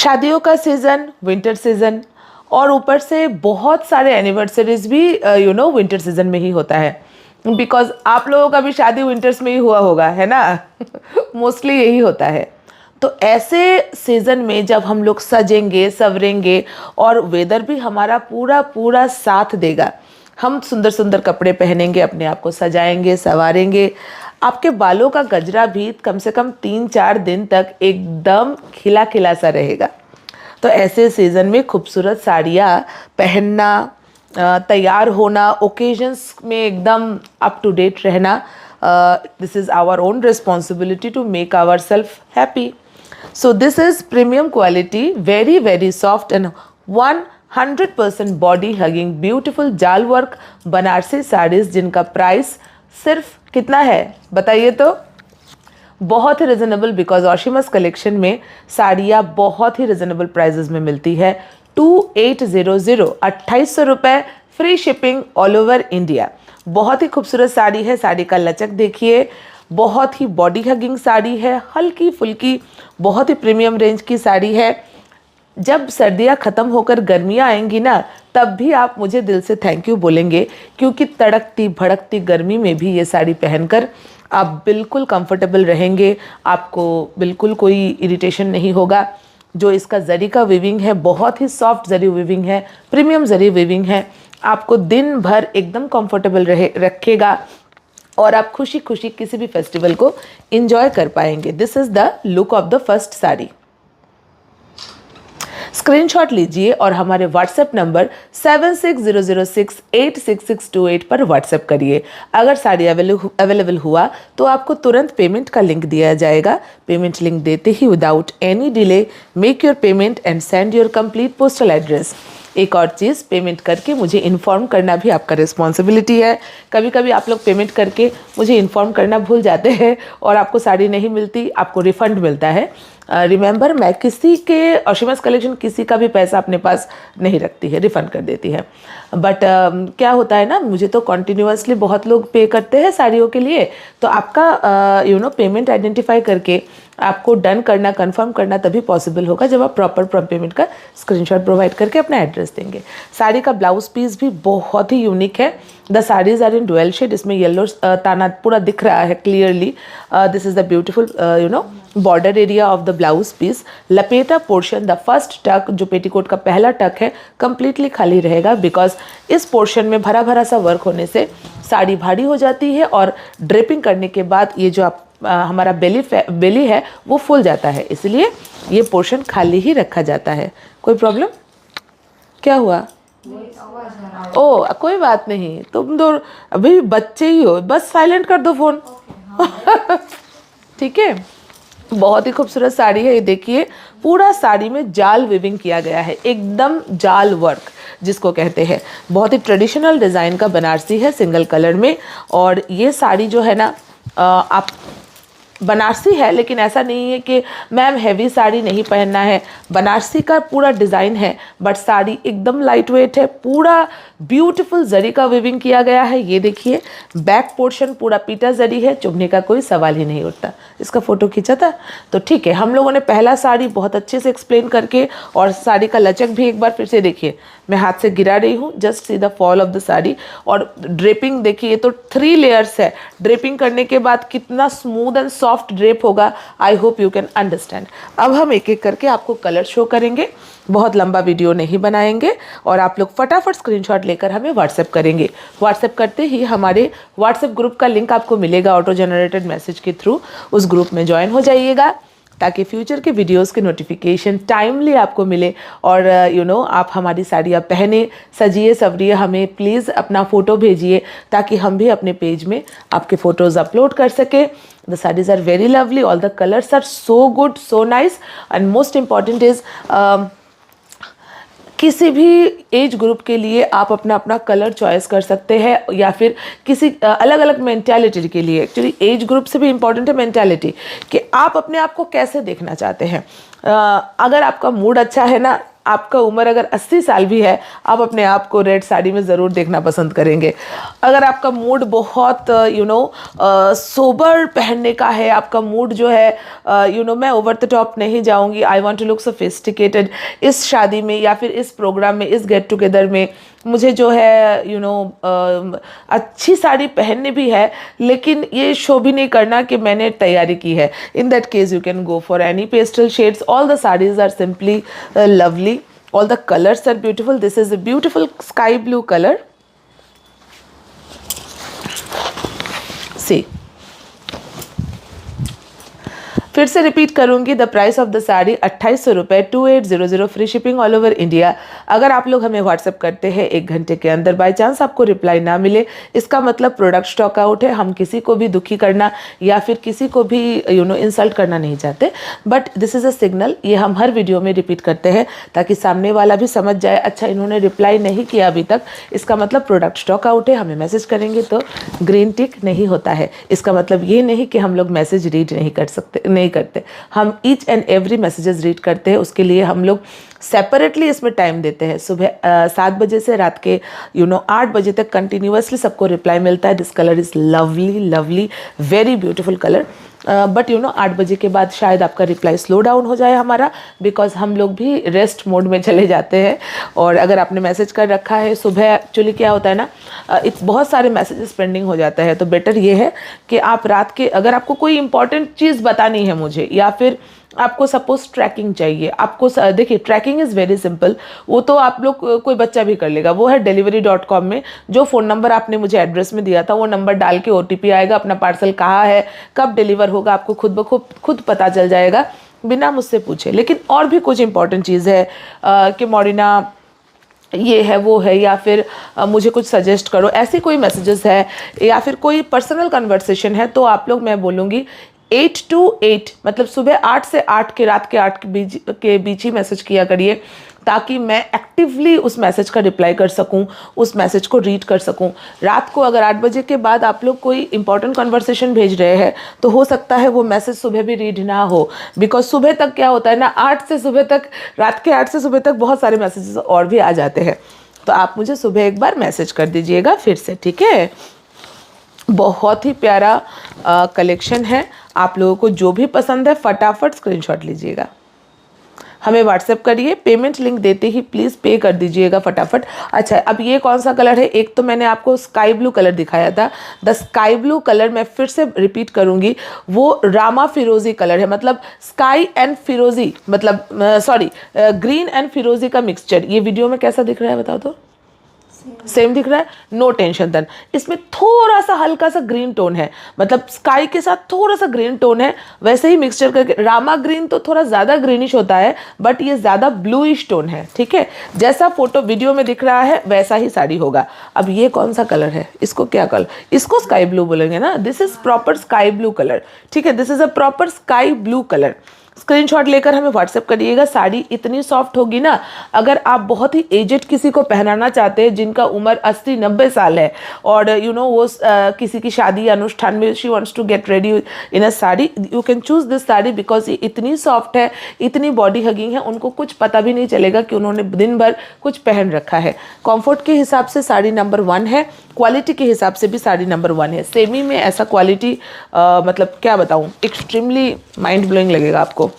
शादियों का season, winter season, और ऊपर से बहुत सारे एनिवर्सरीज भी विंटर सीज़न में ही होता है, बिकॉज आप लोगों का भी शादी विंटर्स में ही हुआ होगा, है ना। मोस्टली यही होता है। तो ऐसे सीज़न में जब हम लोग सजेंगे संवरेंगे और वेदर भी हमारा पूरा पूरा साथ देगा, हम सुंदर सुंदर कपड़े पहनेंगे, अपने आप को सजाएंगे संवारेंगे, आपके बालों का गजरा भी कम से कम 3-4 दिन तक एकदम खिला खिला सा रहेगा। तो ऐसे सीज़न में खूबसूरत साड़ियाँ पहनना, तैयार होना, ओकेजन्स में एकदम अप टू डेट रहना, this is our own responsibility to make our self happy. So this is premium quality, very very soft and 100% body hugging beautiful जाल वर्क बनारसी साड़ीज़, जिनका प्राइस सिर्फ कितना है बताइए तो? बहुत ही रिजनेबल, बिकॉज ऑशिमस कलेक्शन में साड़ियाँ बहुत ही रिजनेबल प्राइजेस में मिलती है। 2800 2800 रुपये, free shipping all over India. बहुत ही खूबसूरत साड़ी है, साड़ी का लचक देखिए, बहुत ही बॉडी हगिंग साड़ी है, हल्की फुल्की, बहुत ही प्रीमियम रेंज की साड़ी है। जब सर्दियाँ ख़त्म होकर गर्मियाँ आएंगी ना, तब भी आप मुझे दिल से थैंक यू बोलेंगे, क्योंकि तड़कती भड़कती गर्मी में भी ये साड़ी पहनकर आप बिल्कुल कंफर्टेबल रहेंगे, आपको बिल्कुल कोई इरिटेशन नहीं होगा। जो इसका जरी का वीविंग है, बहुत ही सॉफ्ट जरी वीविंग है, प्रीमियम जरी वीविंग है, आपको दिन भर एकदम कंफर्टेबल रखेगा और आप खुशी खुशी किसी भी फेस्टिवल को इंजॉय कर पाएंगे। This is the look of the first sari. Screenshot लीजिए और हमारे व्हाट्सएप नंबर 7600686628 पर व्हाट्सएप करिए। अगर साड़ी अवेलेबल हुआ तो आपको तुरंत पेमेंट का लिंक दिया जाएगा। पेमेंट लिंक देते ही without any delay make your payment and send your complete postal address. एक और चीज़, पेमेंट करके मुझे इन्फॉर्म करना भी आपका रिस्पॉन्सिबिलिटी है। कभी कभी आप लोग पेमेंट करके मुझे इन्फॉर्म करना भूल जाते हैं और आपको साड़ी नहीं मिलती, आपको रिफ़ंड मिलता है। रिमेंबर, मैं किसी के ऑशिमस कलेक्शन किसी का भी पैसा अपने पास नहीं रखती है, रिफ़ंड कर देती है। बट क्या होता है ना, मुझे तो कॉन्टीन्यूअसली बहुत लोग पे करते हैं साड़ियों के लिए, तो आपका पेमेंट आइडेंटिफाई करके आपको डन करना, कंफर्म करना तभी पॉसिबल होगा जब आप प्रॉपर पेमेंट का स्क्रीनशॉट प्रोवाइड करके अपना एड्रेस देंगे। साड़ी का ब्लाउज पीस भी बहुत ही यूनिक है। The saris are in dual shade, इसमें येलो ताना पूरा दिख रहा है clearly. This is the beautiful border area of the blouse piece. लपेटा पोर्शन, द फर्स्ट टक जो पेटीकोट का पहला टक है, कंप्लीटली खाली रहेगा, बिकॉज इस पोर्शन में भरा भरा सा वर्क होने से साड़ी भारी हो जाती है और ड्रेपिंग करने के बाद ये जो हमारा बेली है वो फूल जाता है, इसलिए ये पोर्शन खाली ही रखा जाता है। कोई प्रॉब्लम? क्या हुआ? ओ कोई बात नहीं, तुम दो अभी बच्चे ही हो, बस साइलेंट कर दो फोन। ठीक है। बहुत ही खूबसूरत साड़ी है, ये देखिए, पूरा साड़ी में जाल वीविंग किया गया है, एकदम जाल वर्क जिसको कहते हैं। बहुत ही ट्रेडिशनल डिज़ाइन का बनारसी है, सिंगल कलर में। और ये साड़ी जो है ना, आप बनारसी है, लेकिन ऐसा नहीं है कि मैम हैवी साड़ी नहीं पहनना है। बनारसी का पूरा डिज़ाइन है, बट साड़ी एकदम लाइट वेट है, पूरा ब्यूटीफुल जरी का वीविंग किया गया है। ये देखिए, बैक पोर्शन पूरा पीटा जरी है, चुभने का कोई सवाल ही नहीं उठता। इसका फोटो खींचा था तो ठीक है। हम लोगों ने पहला साड़ी बहुत अच्छे से एक्सप्लेन करके, और साड़ी का लचक भी एक बार फिर से देखिए, मैं हाथ से गिरा रही हूँ, just see the fall of the sari. और ड्रेपिंग देखिए, तो 3 लेयर्स है। ड्रेपिंग करने के बाद कितना स्मूथ एंड सॉफ्ट ड्रेप होगा, I hope you can understand. अब हम एक एक करके आपको कलर शो करेंगे, बहुत लंबा वीडियो नहीं बनाएंगे, और आप लोग फटाफट स्क्रीनशॉट लेकर हमें व्हाट्सएप करेंगे। व्हाट्सएप करते ही हमारे व्हाट्सएप ग्रुप का लिंक आपको मिलेगा ऑटो जनरेटेड मैसेज के थ्रू। उस ग्रुप में ज्वाइन हो जाइएगा ताकि फ्यूचर के वीडियोस के नोटिफिकेशन टाइमली आपको मिले। और आप हमारी साड़ियाँ पहने, सजिए सवरिए, हमें प्लीज़ अपना फ़ोटो भेजिए ताकि हम भी अपने पेज में आपके फ़ोटोज़ अपलोड कर सके। The saris are very lovely, all the colours are so good, so nice, and most important is किसी भी एज ग्रुप के लिए आप अपना अपना कलर चॉइस कर सकते हैं, या फिर किसी अलग अलग मेंटालिटी के लिए। एक्चुअली एज ग्रुप से भी इम्पॉर्टेंट है मेंटालिटी, कि आप अपने आप को कैसे देखना चाहते हैं। अगर आपका मूड अच्छा है ना, आपका उम्र अगर 80 साल भी है, आप अपने आप को रेड साड़ी में ज़रूर देखना पसंद करेंगे। अगर आपका मूड बहुत सोबर पहनने का है, आपका मूड जो है मैं ओवर द टॉप नहीं जाऊंगी, I want to look sophisticated, इस शादी में या फिर इस प्रोग्राम में, इस गेट टुगेदर में मुझे जो है अच्छी साड़ी पहननी भी है, लेकिन ये शो भी नहीं करना कि मैंने तैयारी की है। In that case you can go for any pastel shades. All the saris are simply lovely, all the colors are beautiful. This is a beautiful sky blue color. See, फिर से रिपीट करूंगी, the price of the sari 2800 रुपये, 2800, free shipping all over India. अगर आप लोग हमें WhatsApp करते हैं 1 घंटे के अंदर, बाई चांस आपको रिप्लाई ना मिले, इसका मतलब प्रोडक्ट स्टॉक आउट है। हम किसी को भी दुखी करना या फिर किसी को भी इंसल्ट करना नहीं चाहते, but this is a signal. ये हम हर वीडियो में रिपीट करते हैं ताकि सामने वाला भी समझ जाए, अच्छा इन्होंने रिप्लाई नहीं किया अभी तक, इसका मतलब प्रोडक्ट स्टॉक आउट है। हमें मैसेज करेंगे तो ग्रीन टिक नहीं होता है, इसका मतलब ये नहीं कि हम लोग मैसेज रीड नहीं कर सकते, नहीं करते। हम each and every messages read करते हैं, उसके लिए हम लोग सेपरेटली इसमें टाइम देते हैं। सुबह 7 बजे से रात के 8 बजे तक कंटिन्यूसली सबको रिप्लाई मिलता है। This colour is lovely lovely, very beautiful colour. But 8 बजे के बाद शायद आपका रिप्लाई स्लो डाउन हो जाए हमारा, बिकॉज हम लोग भी रेस्ट मोड में चले जाते हैं। और अगर आपने मैसेज कर रखा है सुबह, एक्चुअली क्या होता है ना, बहुत सारे मैसेजेस पेंडिंग हो जाता है, तो बेटर ये है कि आप रात के, अगर आपको कोई इंपॉर्टेंट चीज़ बतानी है मुझे, या फिर आपको सपोज ट्रैकिंग चाहिए, आपको देखिए ट्रैकिंग इज़ वेरी सिंपल, वो तो आप लोग कोई बच्चा भी कर लेगा। वो है delivery.com में जो फ़ोन नंबर आपने मुझे एड्रेस में दिया था, वो नंबर डाल के OTP आएगा, अपना पार्सल कहाँ है, कब डिलीवर होगा, आपको खुद पता चल जाएगा बिना मुझसे पूछे। लेकिन और भी कुछ इंपॉर्टेंट चीज़ है कि मोरिना ये है वो है, या फिर मुझे कुछ सजेस्ट करो, ऐसे कोई मैसेजेस है या फिर कोई पर्सनल कन्वर्सेशन है, तो आप लोग, मैं बोलूँगी 8 to 8, मतलब सुबह 8 से 8 के, रात के 8 के बीच ही मैसेज किया करिए, ताकि मैं एक्टिवली उस मैसेज का रिप्लाई कर सकूं, उस मैसेज को रीड कर सकूं। रात को अगर 8 बजे के बाद आप लोग कोई इंपॉर्टेंट कन्वर्सेशन भेज रहे हैं, तो हो सकता है वो मैसेज सुबह भी रीड ना हो, बिकॉज सुबह तक क्या होता है ना, 8 से सुबह तक, रात के 8 से सुबह तक बहुत सारे मैसेजेस और भी आ जाते हैं। तो आप मुझे सुबह एक बार मैसेज कर दीजिएगा फिर से, ठीक है। बहुत ही प्यारा कलेक्शन है, आप लोगों को जो भी पसंद है फटाफट स्क्रीनशॉट लीजिएगा, हमें व्हाट्सएप करिए, पेमेंट लिंक देते ही प्लीज़ पे कर दीजिएगा फटाफट। अच्छा, अब ये कौन सा कलर है? एक तो मैंने आपको स्काई ब्लू कलर दिखाया था, द स्काई ब्लू कलर मैं फिर से रिपीट करूँगी, वो रामा फिरोज़ी कलर है, मतलब स्काई एंड फिरोज़ी, मतलब सॉरी ग्रीन एंड फिरोज़ी का मिक्सचर। ये वीडियो में कैसा दिख रहा है बताओ तो? सेम दिख रहा है, नो टेंशन देन। इसमें थोड़ा सा हल्का सा ग्रीन टोन है, मतलब स्काई के साथ थोड़ा सा ग्रीन टोन है, वैसे ही मिक्सचर करके। रामा ग्रीन तो थोड़ा ज़्यादा ग्रीनिश होता है, बट ये ज़्यादा ब्लूइश टोन है, ठीक है। जैसा फोटो वीडियो में दिख रहा है वैसा ही साड़ी होगा। अब ये कौन सा कलर है, इसको क्या कलर, इसको स्काई ब्लू बोलेंगे ना, this is proper sky blue colour, ठीक है। This is a proper sky blue colour. Screenshot लेकर हमें व्हाट्सएप करिएगा। साड़ी इतनी सॉफ्ट होगी ना, अगर आप बहुत ही एजेड किसी को पहनाना चाहते हैं, जिनका उम्र 80-90 साल है, और वो किसी की शादी अनुष्ठान में she wants to get ready in a sari, you can choose this sari, because ये इतनी सॉफ्ट है, इतनी बॉडी हगिंग है, उनको कुछ पता भी नहीं चलेगा कि उन्होंने दिन भर कुछ पहन रखा है। कॉम्फर्ट के हिसाब से साड़ी नंबर 1 है, क्वालिटी के हिसाब से भी साड़ी नंबर 1 है। सेमी में ऐसा क्वालिटी मतलब क्या बताऊँ, एक्सट्रीमली माइंड ब्लोइंग लगेगा आपको।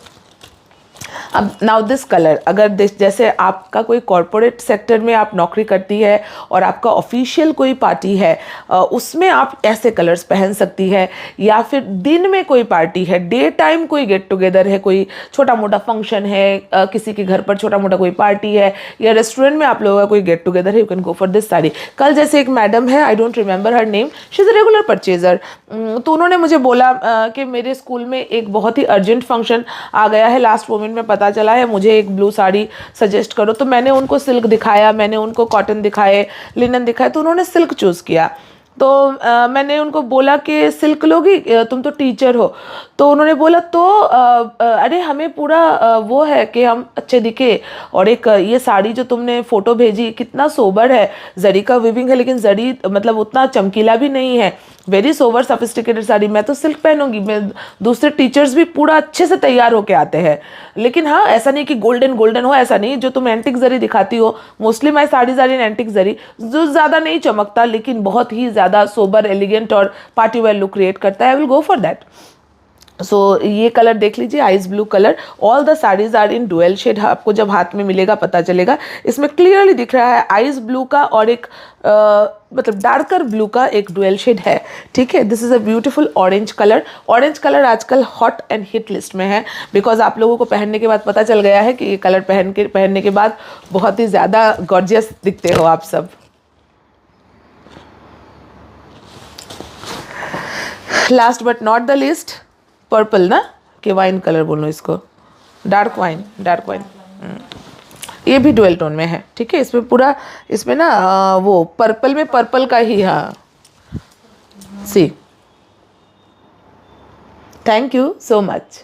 अब नाउ दिस कलर, अगर जैसे आपका कोई कॉरपोरेट सेक्टर में आप नौकरी करती है और आपका ऑफिशियल कोई पार्टी है, उसमें आप ऐसे कलर्स पहन सकती है, या फिर दिन में कोई पार्टी है, डे टाइम कोई गेट टुगेदर है, कोई छोटा मोटा फंक्शन है, किसी के घर पर छोटा मोटा कोई पार्टी है, या रेस्टोरेंट में आप लोगों का कोई गेट टुगेदर है, you can go for this sari. कल जैसे एक मैडम है, I don't remember her name, she is a regular purchaser, तो उन्होंने मुझे बोला कि मेरे स्कूल में एक बहुत ही अर्जेंट फंक्शन आ गया है, लास्ट मोमेंट में पता चला है, मुझे एक ब्लू साड़ी सजेस्ट करो। तो मैंने उनको सिल्क दिखाया, मैंने उनको कॉटन दिखाए, लिनन दिखाए, तो उन्होंने सिल्क चूज़ किया। तो मैंने उनको बोला कि सिल्क लोगी, तुम तो टीचर हो। तो उन्होंने बोला तो अरे हमें पूरा वो है कि हम अच्छे दिखे, और एक ये साड़ी जो तुमने फ़ोटो भेजी कितना सोबर है, जरी का वीविंग है, लेकिन जरी मतलब उतना चमकीला भी नहीं है, वेरी सोवर सफिस्टिकेटेड साड़ी। मैं तो सिल्क पहनूंगी, मैं दूसरे टीचर्स भी पूरा अच्छे से तैयार होके आते हैं। लेकिन हाँ, ऐसा नहीं कि गोल्डन गोल्डन हो, ऐसा नहीं। जो तुम एंटिक जरी दिखाती हो, mostly my saris are in antique zari, जो ज़्यादा नहीं चमकता लेकिन बहुत ही ज़्यादा सोबर, एलिगेंट और पार्टी वेयर लुक क्रिएट करता है। I will go for that. So ये कलर देख लीजिए, ice blue colour. All the saris are in dual shade. आपको जब हाथ में मिलेगा पता चलेगा। इसमें क्लियरली दिख रहा है आइस ब्लू का और एक मतलब डार्कर ब्लू का एक डुअल शेड है, ठीक है। This is a beautiful orange colour. Orange colour आजकल हॉट एंड हिट लिस्ट में है, बिकॉज आप लोगों को पहनने के बाद पता चल गया है कि ये कलर पहनने के बाद बहुत ही ज़्यादा गॉर्जियस दिखते हो आप सब। Last but not the least, purple ना, कि वाइन कलर बोलो इसको, डार्क वाइन, डार्क वाइन। ये भी डुअल टोन में है, ठीक है। इसमें पूरा, इसमें ना वो पर्पल में पर्पल का ही, हाँ। सी, थैंक यू सो मच।